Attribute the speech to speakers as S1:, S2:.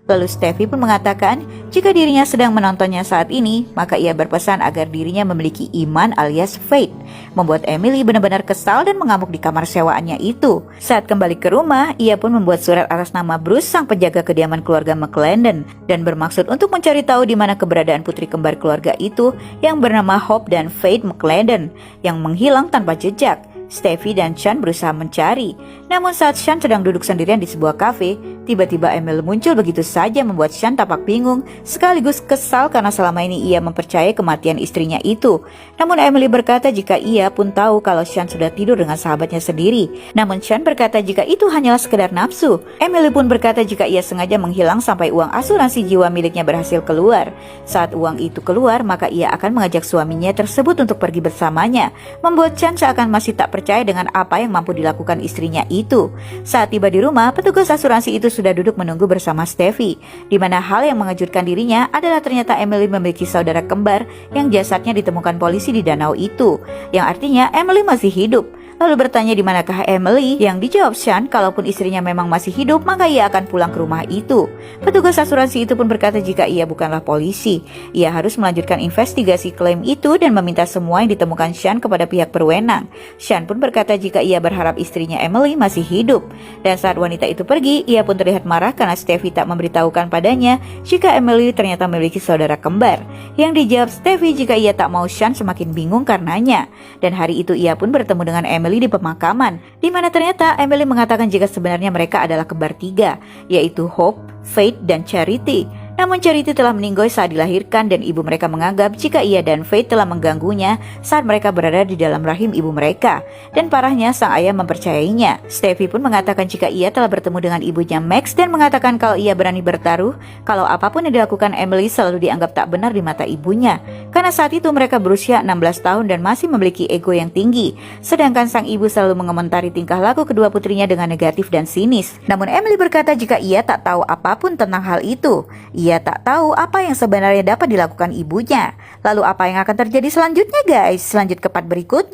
S1: Lalu Steffi pun mengatakan jika dirinya sedang menontonnya saat ini, maka ia berpesan agar dirinya memiliki iman alias faith, membuat Emily benar-benar kesal dan mengamuk di kamar sewaannya itu. Saat kembali ke rumah, ia pun membuat surat atas nama Bruce, sang penjaga kediaman keluarga McLendon, dan bermaksud untuk mencari tahu di mana keberadaan putri kembar keluarga itu yang bernama Hope dan Faith McLendon yang menghilang tanpa jejak. Steffi dan Sean berusaha mencari. Namun saat Sean sedang duduk sendirian di sebuah kafe, tiba-tiba Emily muncul begitu saja membuat Sean tampak bingung sekaligus kesal karena selama ini ia mempercayai kematian istrinya itu. Namun Emily berkata jika ia pun tahu kalau Sean sudah tidur dengan sahabatnya sendiri. Namun Sean berkata jika itu hanyalah sekedar nafsu. Emily pun berkata jika ia sengaja menghilang sampai uang asuransi jiwa miliknya berhasil keluar. Saat uang itu keluar, maka ia akan mengajak suaminya tersebut untuk pergi bersamanya, membuat Sean seakan masih tak percaya dengan apa yang mampu dilakukan istrinya itu. Saat tiba di rumah, petugas asuransi itu sudah duduk menunggu bersama Steffi, di mana hal yang mengejutkan dirinya adalah ternyata Emily memiliki saudara kembar yang jasadnya ditemukan polisi di danau itu, yang artinya Emily masih hidup. Lalu bertanya di manakah Emily, yang dijawab Sean kalaupun istrinya memang masih hidup maka ia akan pulang ke rumah itu. Petugas asuransi itu pun berkata jika ia bukanlah polisi, ia harus melanjutkan investigasi klaim itu dan meminta semua yang ditemukan Sean kepada pihak berwenang. Sean pun berkata jika ia berharap istrinya Emily masih hidup. Dan saat wanita itu pergi, ia pun terlihat marah karena Steffi tak memberitahukan padanya jika Emily ternyata memiliki saudara kembar. Yang dijawab Steffi jika ia tak mau Sean semakin bingung karenanya. Dan hari itu ia pun bertemu dengan Emily di pemakaman, di mana ternyata Emily mengatakan jika sebenarnya mereka adalah kembar tiga, yaitu Hope, Faith, dan Charity. Namun Charity telah meninggoy saat dilahirkan dan ibu mereka menganggap jika ia dan Faith telah mengganggunya saat mereka berada di dalam rahim ibu mereka. Dan parahnya sang ayah mempercayainya. Steffi pun mengatakan jika ia telah bertemu dengan ibunya Max dan mengatakan kalau ia berani bertaruh kalau apapun yang dilakukan Emily selalu dianggap tak benar di mata ibunya. Karena saat itu mereka berusia 16 tahun dan masih memiliki ego yang tinggi. Sedangkan sang ibu selalu mengomentari tingkah laku kedua putrinya dengan negatif dan sinis. Namun Emily berkata jika ia tak tahu apapun tentang hal itu. Ia tak tahu apa yang sebenarnya dapat dilakukan ibunya. Lalu apa yang akan terjadi selanjutnya guys? Lanjut ke part berikutnya.